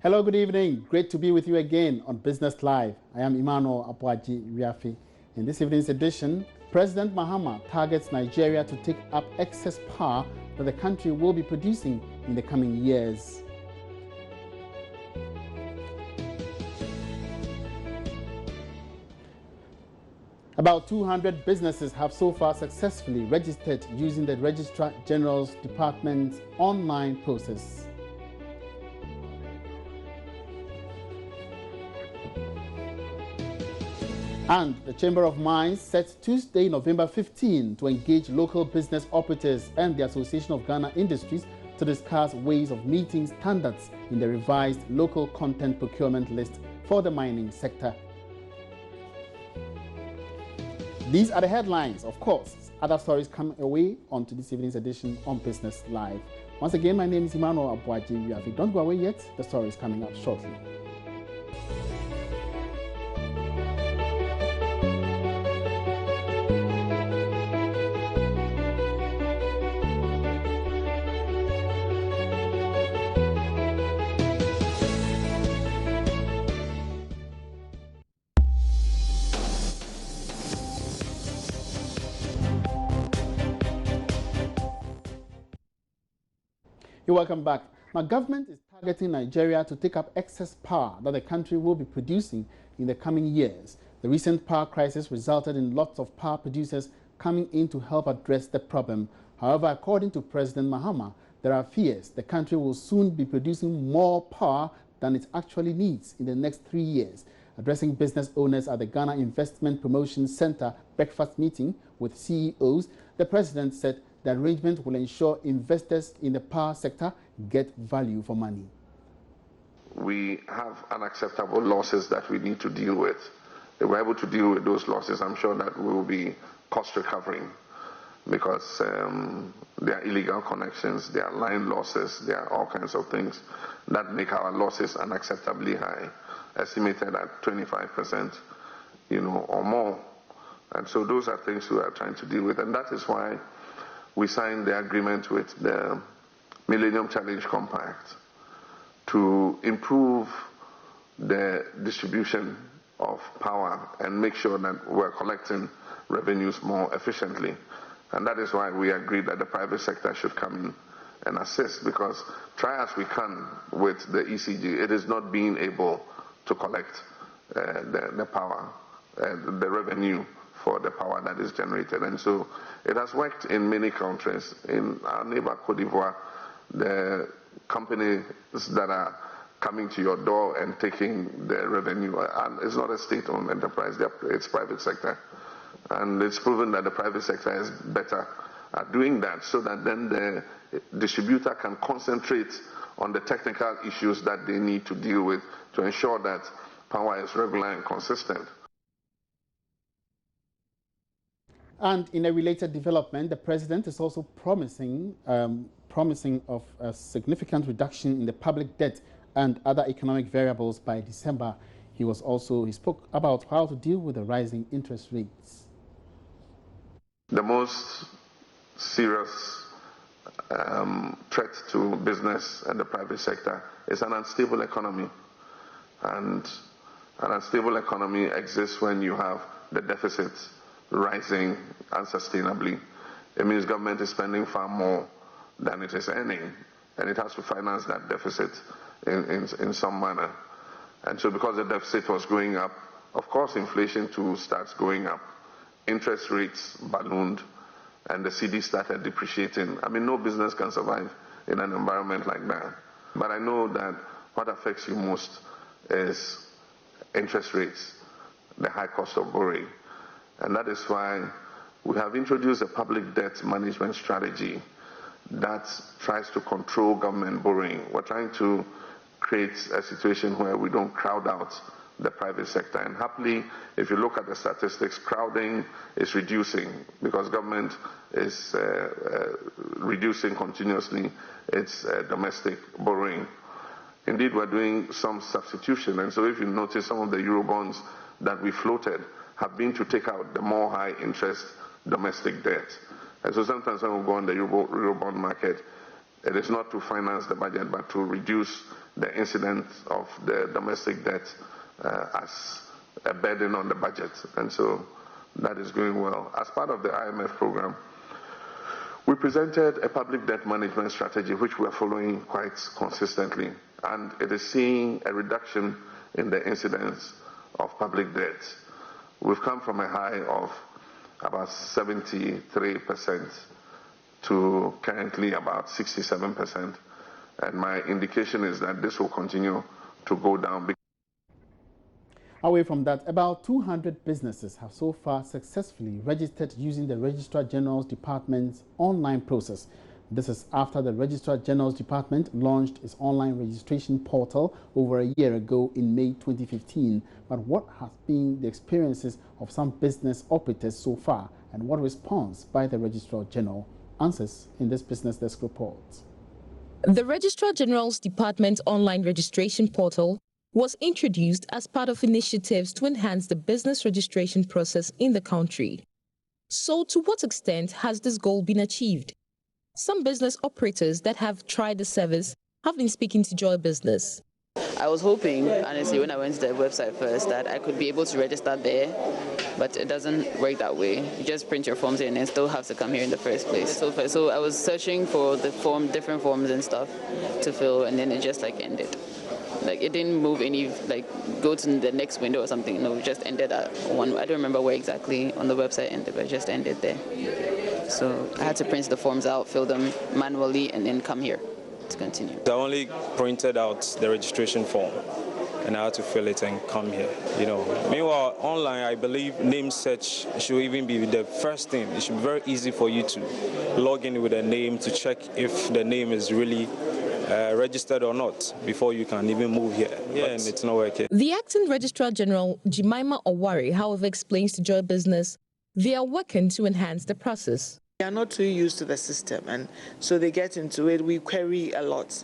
Hello, good evening. Great to be with you again on Business Live. I am Emmanuel Abuaji-Riafi. In this evening's edition, President Mahama targets Nigeria to take up excess power that the country will be producing in the coming years. About 200 businesses have so far successfully registered using the Registrar General's Department's online process. And the Chamber of Mines sets Tuesday, November 15 to engage local business operators and the Association of Ghana Industries to discuss ways of meeting standards in the revised local content procurement list for the mining sector. These are the headlines. Of course, other stories come away onto this evening's edition on Business Live. Once again, my name is Emmanuel Abuaji-Riafi. Don't go away yet. The story is coming up shortly. You're welcome back. Now, government is targeting Nigeria to take up excess power that the country will be producing in the coming years. The recent power crisis resulted in lots of power producers coming in to help address the problem. However, according to President Mahama, there are fears the country will soon be producing more power than it actually needs in the next 3 years. Addressing business owners at the Ghana Investment Promotion Center breakfast meeting with CEOs, the president said the arrangement will ensure investors in the power sector get value for money. We have unacceptable losses that we need to deal with. If we're able to deal with those losses, I'm sure that we will be cost recovering, because there are illegal connections, there are line losses, there are all kinds of things that make our losses unacceptably high, estimated at 25%, or more. And so those are things we are trying to deal with, and that is why we signed the agreement with the Millennium Challenge Compact to improve the distribution of power and make sure that we're collecting revenues more efficiently. And that is why we agreed that the private sector should come in and assist, because try as we can with the ECG, it is not being able to collect the power, the revenue for the power that is generated. And so it has worked in many countries. In our neighbor Cote d'Ivoire, the companies that are coming to your door and taking the revenue, and it's not a state-owned enterprise, it's private sector. And it's proven that the private sector is better at doing that, so that then the distributor can concentrate on the technical issues that they need to deal with to ensure that power is regular and consistent. And in a related development, the president is also promising of a significant reduction in the public debt and other economic variables by December. He spoke about how to deal with the rising interest rates. The most serious threat to business and the private sector is an unstable economy. And an unstable economy exists when you have the deficits rising unsustainably. It means government is spending far more than it is earning, and it has to finance that deficit in some manner. And so because the deficit was going up, of course inflation too starts going up. Interest rates ballooned, and the cedi started depreciating. I mean, no business can survive in an environment like that. But I know that what affects you most is interest rates, the high cost of borrowing. And that is why we have introduced a public debt management strategy that tries to control government borrowing. We're trying to create a situation where we don't crowd out the private sector. And happily, if you look at the statistics, crowding is reducing because government is reducing continuously its domestic borrowing. Indeed, we're doing some substitution. And so if you notice, some of the Eurobonds that we floated have been to take out the more high interest domestic debt. And so sometimes when we go on the Eurobond market, It is not to finance the budget, but to reduce the incidence of the domestic debt as a burden on the budget. And so that is going well. As part of the IMF program, we presented a public debt management strategy, which we are following quite consistently. And it is seeing a reduction in the incidence of public debt. We've come from a high of about 73% to currently about 67%. And my indication is that this will continue to go down. Away from that, about 200 businesses have so far successfully registered using the Registrar General's Department's online process. This is after the Registrar General's Department launched its online registration portal over a year ago in May 2015. But what has been the experiences of some business operators so far, and what response by the Registrar General? Answers in this Business Desk report. The Registrar General's Department online registration portal was introduced as part of initiatives to enhance the business registration process in the country. So, to what extent has this goal been achieved? Some business operators that have tried the service have been speaking to Joy Business. I was hoping, honestly, when I went to the website first, that I could be able to register there, but it doesn't work that way. You just print your forms in and still have to come here in the first place. So I was searching for the different forms and stuff to fill, and then it just ended. It didn't move any, go to the next window or something. No, it just ended at one. I don't remember where exactly on the website ended, but it just ended there. So I had to print the forms out, fill them manually, and then come here to continue. I only printed out the registration form and I had to fill it and come here, Meanwhile, online, I believe name search should even be the first thing. It should be very easy for you to log in with a name to check if the name is really registered or not before you can even move here. And it's not working. The Acting Registrar General, Jemima Owari, however, explains to Joy Business they are working to enhance the process. They are not too used to the system, and so they get into it. We query a lot.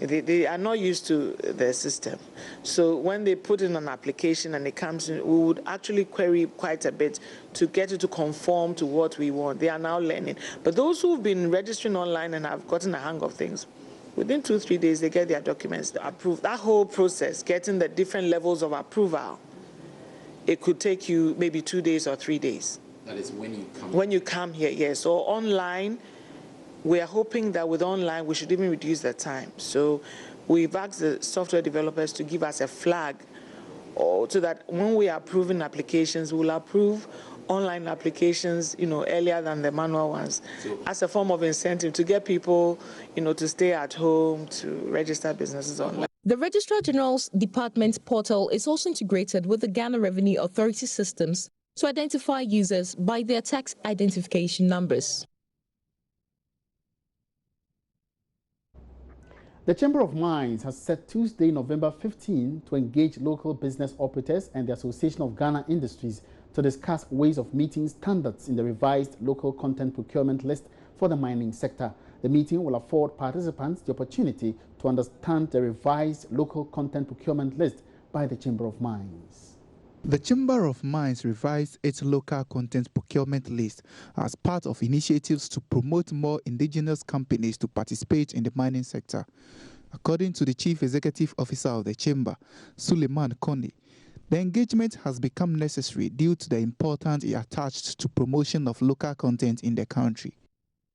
They are not used to the system. So when they put in an application and it comes in, we would actually query quite a bit to get it to conform to what we want. They are now learning. But those who've been registering online and have gotten a hang of things, within 2-3 days, they get their documents approved. That whole process, getting the different levels of approval, it could take you maybe 2 days or 3 days. That is when you come. When you come here, yes. So online, we are hoping that with online, we should even reduce the time. So we've asked the software developers to give us a flag, so that when we are approving applications, we'll approve online applications, earlier than the manual ones, as a form of incentive to get people, to stay at home, to register businesses online. The Registrar General's Department portal is also integrated with the Ghana Revenue Authority systems to identify users by their tax identification numbers. The Chamber of Mines has set Tuesday, November 15, to engage local business operators and the Association of Ghana Industries to discuss ways of meeting standards in the revised local content procurement list for the mining sector. The meeting will afford participants the opportunity to understand the revised local content procurement list by the Chamber of Mines. The Chamber of Mines revised its local content procurement list as part of initiatives to promote more indigenous companies to participate in the mining sector. According to the Chief Executive Officer of the Chamber, Suleiman Kone, the engagement has become necessary due to the importance it attached to promotion of local content in the country.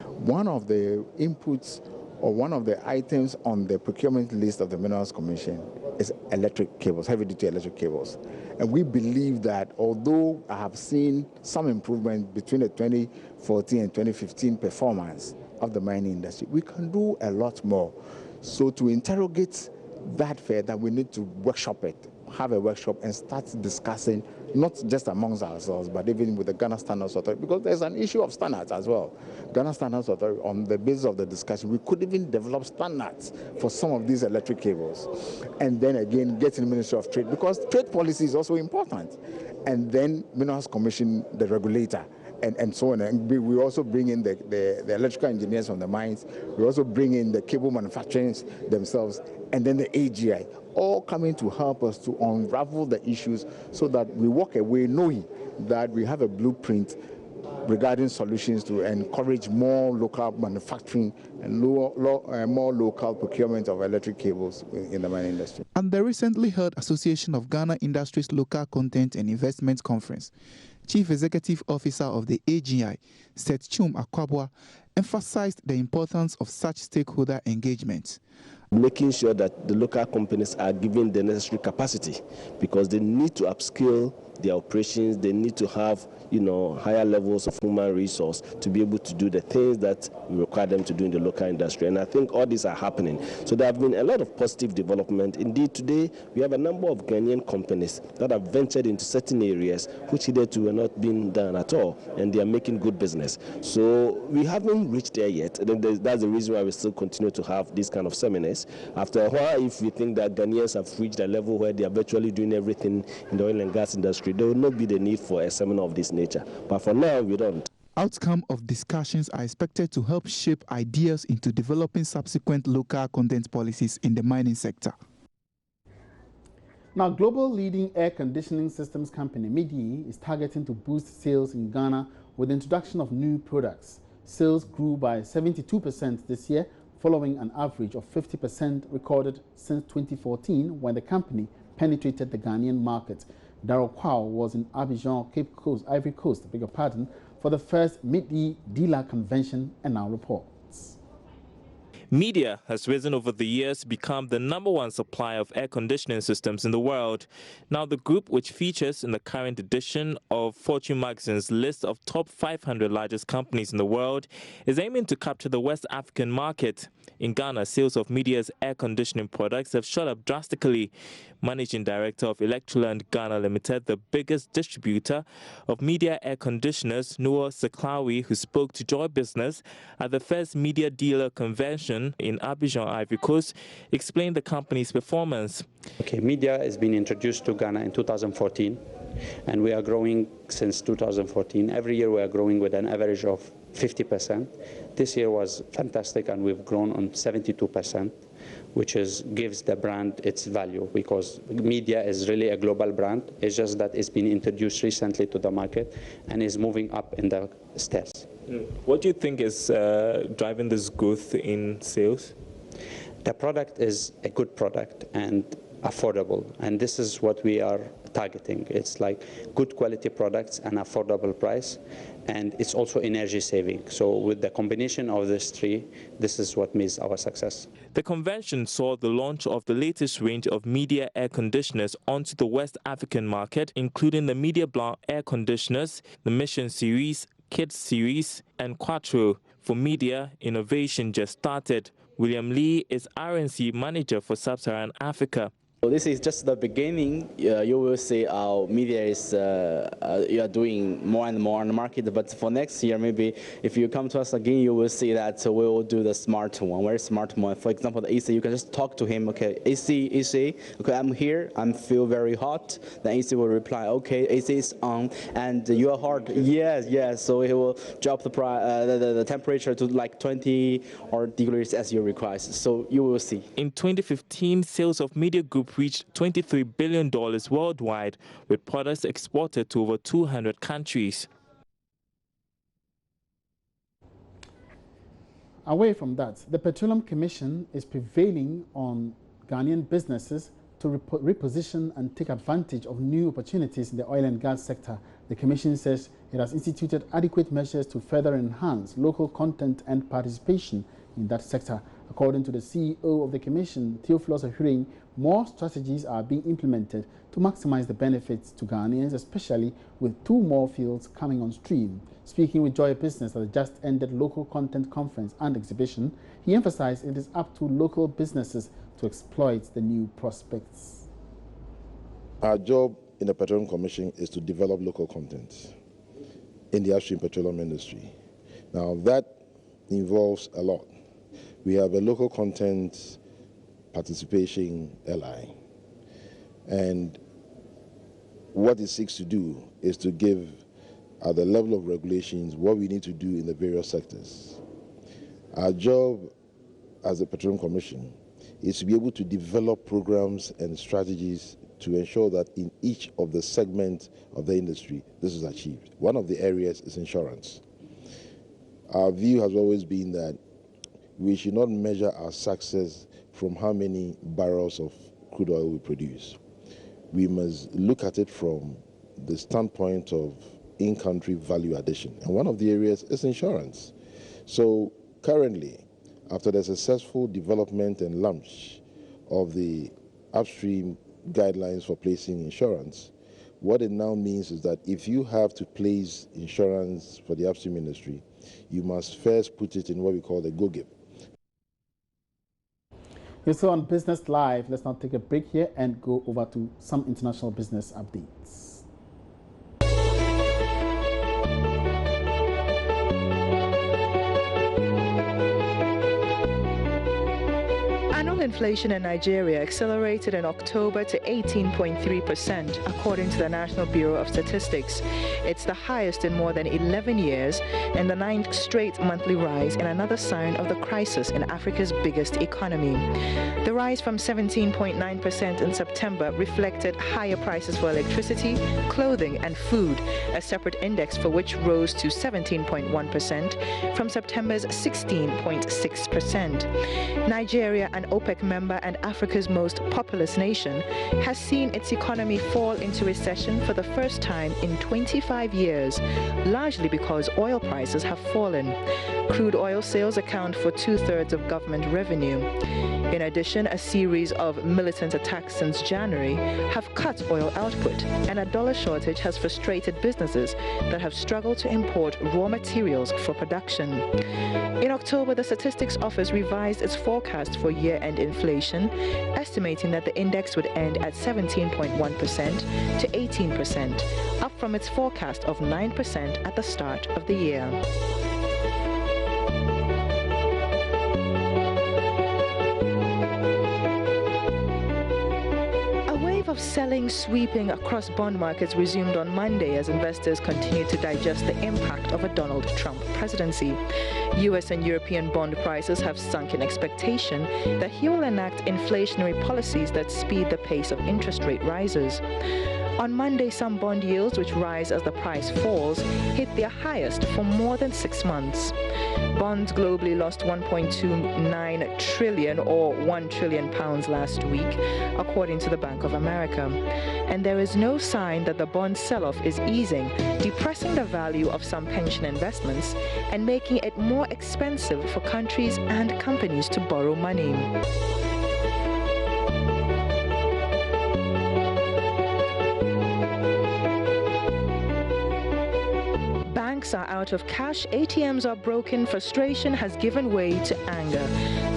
One of the inputs or one of the items on the procurement list of the Minerals Commission is electric cables, heavy-duty electric cables. And we believe that although I have seen some improvement between the 2014 and 2015 performance of the mining industry, we can do a lot more. So to interrogate that further, we need to workshop it, have a workshop and start discussing, not just amongst ourselves, but even with the Ghana Standards Authority, because there's an issue of standards as well. Ghana Standards Authority, on the basis of the discussion, we could even develop standards for some of these electric cables. And then again, get in the Ministry of Trade, because trade policy is also important. And then Minerals Commission, the regulator, and so on. And we also bring in the electrical engineers from the mines. We also bring in the cable manufacturers themselves, and then the AGI, all coming to help us to unravel the issues so that we walk away knowing that we have a blueprint regarding solutions to encourage more local manufacturing and more local procurement of electric cables in the mining industry. At the recently held Association of Ghana Industries Local Content and Investment Conference, Chief Executive Officer of the AGI, Setchum Akwabwa, emphasized the importance of such stakeholder engagement. Making sure that the local companies are given the necessary capacity, because they need to upskill their operations, they need to have, higher levels of human resource to be able to do the things that we require them to do in the local industry. And I think all these are happening. So there have been a lot of positive development. Indeed, today we have a number of Ghanaian companies that have ventured into certain areas which hitherto were not being done at all, and they are making good business. So we haven't reached there yet. And that's the reason why we still continue to have these kind of seminars. After a while, if we think that Ghanaians have reached a level where they are virtually doing everything in the oil and gas industry, there will not be the need for a seminar of this nature. But for now, we don't. Outcome of discussions are expected to help shape ideas into developing subsequent local content policies in the mining sector. Now, global leading air conditioning systems company MIDI is targeting to boost sales in Ghana with the introduction of new products. Sales grew by 72% this year, following an average of 50% recorded since 2014 when the company penetrated the Ghanaian market. Darryl Kwao was in Abidjan, Cape Coast, Ivory Coast, for the first MIDI dealer convention and now reports. Media has risen over the years to become the #1 supplier of air conditioning systems in the world. Now the group, which features in the current edition of Fortune magazine's list of top 500 largest companies in the world, is aiming to capture the West African market. In Ghana, sales of Media's air conditioning products have shot up drastically. Managing Director of Electroland Ghana Limited, the biggest distributor of Media air conditioners, Noah Seklawi, who spoke to Joy Business at the first Media Dealer Convention in Abidjan, Ivory Coast, explained the company's performance. Okay, Media has been introduced to Ghana in 2014, and we are growing since 2014. Every year we are growing with an average of 50%. This year was fantastic, and we've grown on 72%, which gives the brand its value, because Media is really a global brand. It's just that it's been introduced recently to the market and is moving up in the steps. What do you think is driving this growth in sales? The product is a good product and affordable, and this is what we are targeting. It's like good quality products and affordable price, and it's also energy saving. So with the combination of these three, this is what makes our success. The convention saw the launch of the latest range of Media air conditioners onto the West African market, including the Media Blanc air conditioners, the Mission Series, Kids Series, and Quattro. For Media, innovation just started. William Lee is RNC manager for Sub-Saharan Africa. So this is just the beginning. You will see our Media is you are doing more and more on the market. But for next year, maybe if you come to us again, you will see that we will do the smart one, very smart one. For example, the AC, you can just talk to him. Okay, AC. Okay, I'm here. I feel very hot. The AC will reply, okay, AC is on, and you are hot. Yes. So he will drop the temperature to like 20 or degrees as you request. So you will see. In 2015, sales of Media Group reached $23 billion worldwide, with products exported to over 200 countries. Away from that, the Petroleum Commission is prevailing on Ghanaian businesses to reposition and take advantage of new opportunities in the oil and gas sector. The Commission says it has instituted adequate measures to further enhance local content and participation in that sector. According to the CEO of the Commission, Theophilus Ahurin, more strategies are being implemented to maximize the benefits to Ghanaians, especially with 2 more fields coming on stream. Speaking with Joy Business at the just-ended Local Content Conference and Exhibition, he emphasized it is up to local businesses to exploit the new prospects. Our job in the Petroleum Commission is to develop local content in the upstream petroleum industry. Now, that involves a lot. We have a local content participation LI, and what it seeks to do is to give, at the level of regulations, what we need to do in the various sectors. Our job as the Petroleum Commission is to be able to develop programs and strategies to ensure that in each of the segments of the industry, this is achieved. One of the areas is insurance. Our view has always been that we should not measure our success from how many barrels of crude oil we produce. We must look at it from the standpoint of in-country value addition. And one of the areas is insurance. So currently, after the successful development and launch of the upstream guidelines for placing insurance, what it now means is that if you have to place insurance for the upstream industry, you must first put it in what we call the GOGIP. You're still on Business Live. Let's now take a break here and go over to some international business updates. Annual inflation in Nigeria accelerated in October to 18.3%, according to the National Bureau of Statistics. It's the highest in more than 11 years and the 9th straight monthly rise, in another sign of the crisis in Africa's biggest economy. The rise from 17.9% in September reflected higher prices for electricity, clothing, and food, a separate index for which rose to 17.1% from September's 16.6%. Nigeria, an OPEC member and Africa's most populous nation, has seen its economy fall into recession for the first time in 25 years, largely because oil prices have fallen. Crude oil sales account for 2/3 of government revenue. In addition, a series of militant attacks since January have cut oil output, and a dollar shortage has frustrated businesses that have struggled to import raw materials for production. In October, the Statistics Office revised its forecast for year-end inflation, estimating that the index would end at 17.1% to 18%, up from its forecast of 9% at the start of the year. Of selling sweeping across bond markets resumed on Monday as investors continue to digest the impact of a Donald Trump presidency. U.S. and European bond prices have sunk in expectation that he will enact inflationary policies that speed the pace of interest rate rises. On Monday, some bond yields, which rise as the price falls, hit their highest for more than 6 months. Bonds globally lost 1.29 trillion or £1 trillion last week, according to the Bank of America. And there is no sign that the bond sell-off is easing, depressing the value of some pension investments and making it more expensive for countries and companies to borrow money. Banks are out of cash, ATMs are broken, frustration has given way to anger.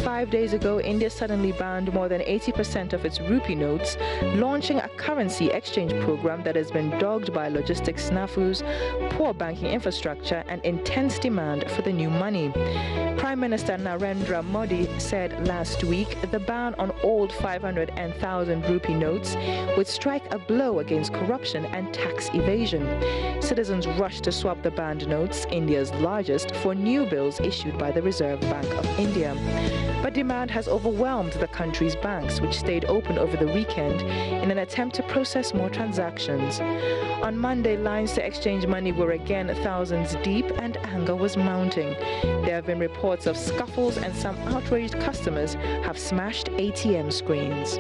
5 days ago, India suddenly banned more than 80% of its rupee notes, launching a currency exchange program that has been dogged by logistics snafus, poor banking infrastructure, and intense demand for the new money. Prime Minister Narendra Modi said last week the ban on old 500 and 1,000 rupee notes would strike a blow against corruption and tax evasion. Citizens rushed to swap the banned notes, India's largest, for new bills issued by the Reserve Bank of India. But demand has overwhelmed the country's banks, which stayed open over the weekend in an attempt to process more transactions. On Monday, lines to exchange money were again thousands deep, and anger was mounting. There have been reports of scuffles, and some outraged customers have smashed ATM screens.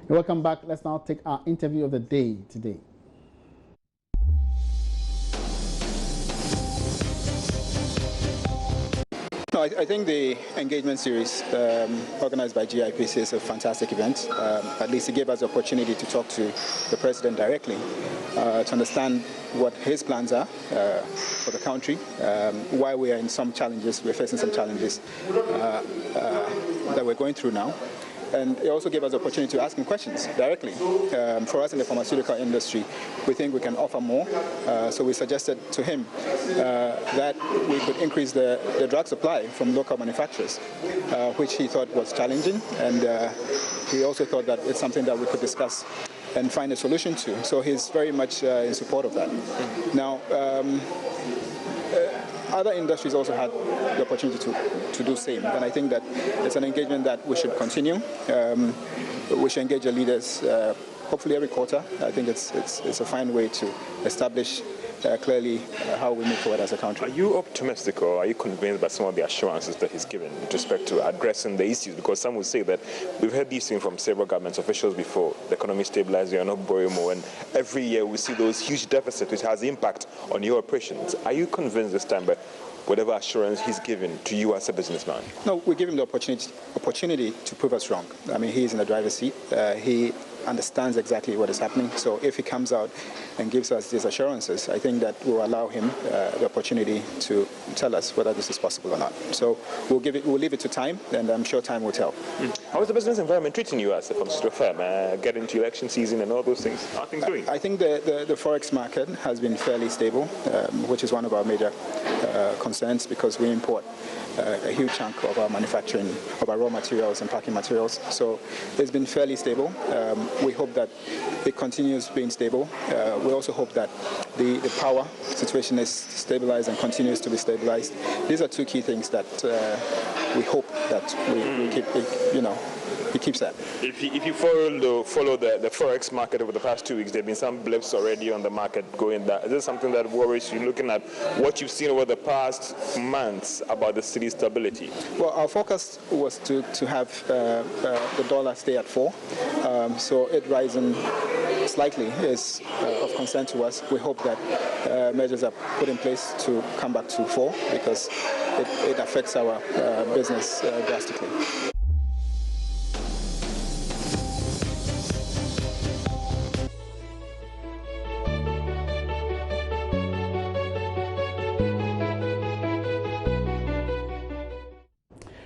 Welcome back. Let's now take our interview of the day today. No, I think the engagement series organized by GIPC is a fantastic event. At least it gave us the opportunity to talk to the president directly, to understand what his plans are for the country, why we are in some challenges, we're facing some challenges that we're going through now. And it also gave us the opportunity to ask him questions directly. For us in the pharmaceutical industry, we think we can offer more. So we suggested to him that we could increase the drug supply from local manufacturers, which he thought was challenging. And he also thought that it's something that we could discuss and find a solution to. So he's very much in support of that. Now, other industries also had the opportunity to do same, and I think that it's an engagement that we should continue. We should engage the leaders hopefully every quarter. I think it's a fine way to establish clearly how we move forward as a country. Are you optimistic or are you convinced by some of the assurances that he's given with respect to addressing the issues? Because some would say that we've heard these things from several government officials before. The economy stabilized, we are not borrowing more, and every year we see those huge deficits which has impact on your operations. Are you convinced this time by whatever assurance he's given to you as a businessman? No, we give him the opportunity to prove us wrong. I mean, he's in the driver's seat. He understands exactly what is happening. So if he comes out and gives us these assurances, I think that will allow him the opportunity to tell us whether this is possible or not. So we'll leave it to time, and I'm sure time will tell. How is the business environment treating you as a pharmaceutical firm? Getting into election season and all those things? How are things doing? I think the forex market has been fairly stable, which is one of our major concerns, because we import a huge chunk of our manufacturing, of our raw materials and packing materials. So it's been fairly stable. We hope that it continues being stable. We also hope that the power situation is stabilized and continues to be stabilized. These are two key things that we hope that we keep, he keeps that. If you follow the forex market over the past 2 weeks, there have been some blips already on the market going down. Is this something that worries you, looking at what you've seen over the past months about the city's stability? Well, our focus was to have the dollar stay at 4. So it rising slightly is of concern to us. We hope that measures are put in place to come back to 4, because it affects our business drastically.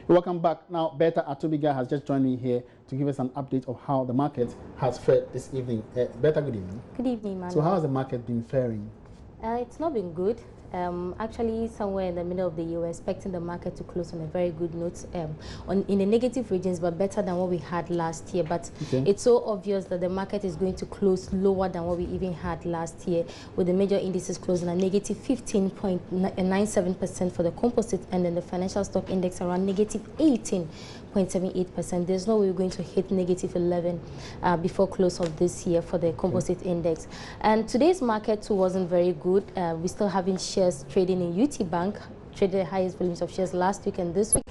Welcome back. Now, Bertha Atubiga has just joined me here to give us an update of how the market has fared this evening. Bertha, good evening. Good evening, Manuel. So how has the market been faring? It's not been good. Actually, somewhere in the middle of the year, we're expecting the market to close on a very good note, in the negative regions, but better than what we had last year. But it's so obvious that the market is going to close lower than what we even had last year, with the major indices closing at negative 15.97% for the composite, and then the financial stock index around negative 18.78%. There's no way we're going to hit negative 11 before close of this year for the composite index. And today's market too wasn't very good. We're still having shares trading in UT Bank, traded the highest volumes of shares last week and this week,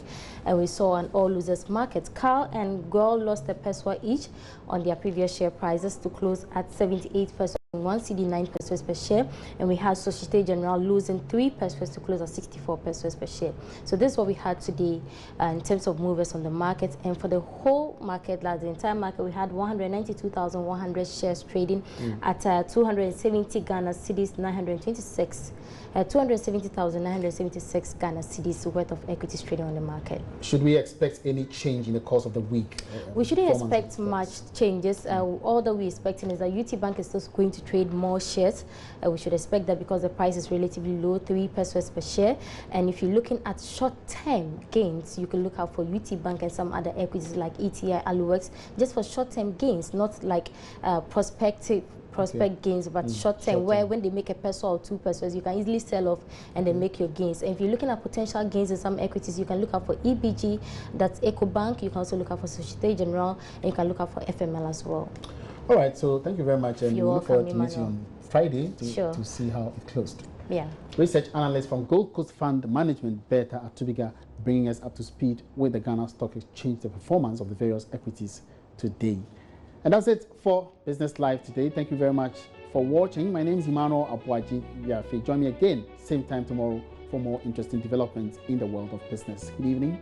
and we saw an all-losers market. Cal and Gold lost a peso each on their previous share prices to close at 78 pesos and 1 CD 9 pesos per share, and we had Societe Generale losing 3 pesos to close at 64 pesos per share. So this is what we had today in terms of movers on the market. And for the whole market, like the entire market, we had 192,100 shares trading at 270 Ghana cedis 926. 270,976 Ghana cedis worth of equities trading on the market. Should we expect any change in the course of the week? We shouldn't expect much changes. All that we're expecting is that UT Bank is still going to trade more shares. We should expect that because the price is relatively low, 3 pesos per share. And if you're looking at short-term gains, you can look out for UT Bank and some other equities like ETI, Aluex, just for short-term gains, not like prospect gains, but short term, where when they make a peso or 2 pesos, you can easily sell off and then make your gains. And if you're looking at potential gains in some equities, you can look out for EBG, that's EcoBank. You can also look out for Societe Generale, and you can look out for FML as well. All right, so thank you very much, and we look forward to meeting you on Friday to see how it closed. Yeah. Research analyst from Gold Coast Fund Management, Bertha Atubiga, bringing us up to speed with the Ghana Stock Exchange, the performance of the various equities today. And that's it for Business Live today. Thank you very much for watching. My name is Emmanuel Abuaji Yafe. Join me again, same time tomorrow, for more interesting developments in the world of business. Good evening.